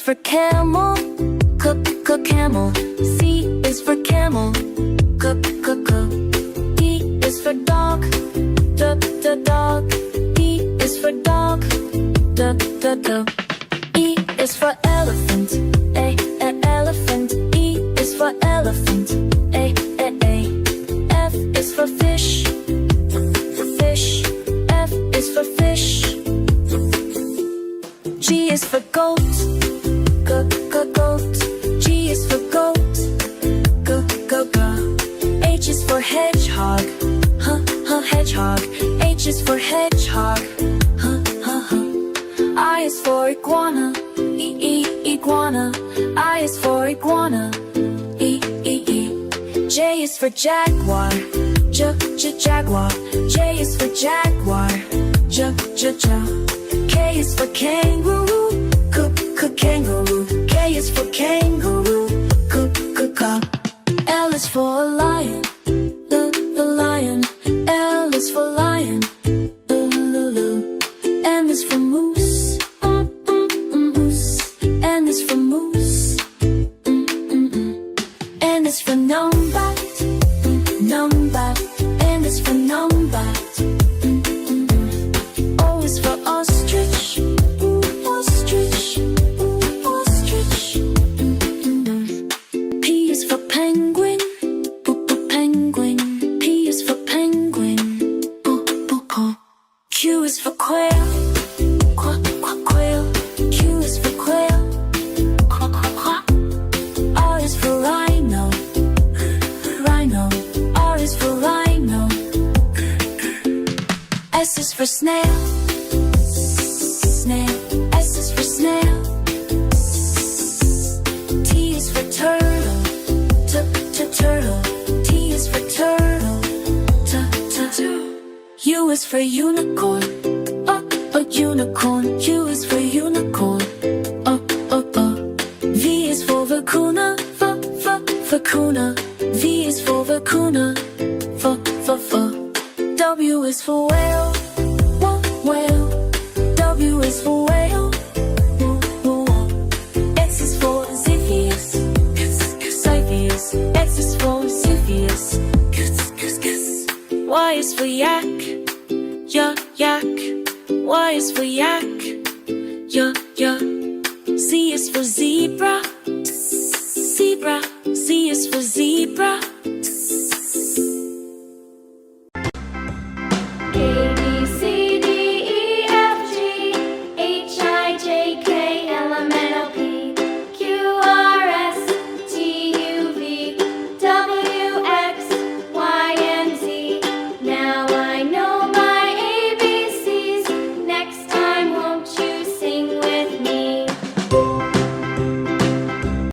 for camel, camel. C is for camel, D is for dog, dog. E is for dog, dog. E is for elephant, elephant. E is for elephant, A. F is for fish, fish. F is for fish. G is for goat, goat. G is for goat, go. H is for hedgehog, hedgehog. H is for hedgehog, I is for iguana, iguana. I is for iguana, E. J is for jaguar, jaguar. J is for jaguar, J. K is for kangaroo, kangaroo. K is for kangaroo, L is for lion, the lion. L is for lion, M is for moose, moose. N is for moose, N is for numbat, numbat. N is for numbat. O is for ostrich, ostrich, ostrich. P is for penguin, penguin. P is for penguin, Q is for quail, quail. Q is for quail, R is for rhino, rhino. R is for rhino. S is for snail, snail. S is for snail. T is for turtle, turtle. T is for turtle, U is for unicorn, a unicorn. U is for unicorn, V is for vacuna, vacuna. V is for vacuna, W is for whale, whale. W is for whale, X is for Xiphias, Xiphias. X is for Xiphias, Y is for yak, yak. Y is for yak,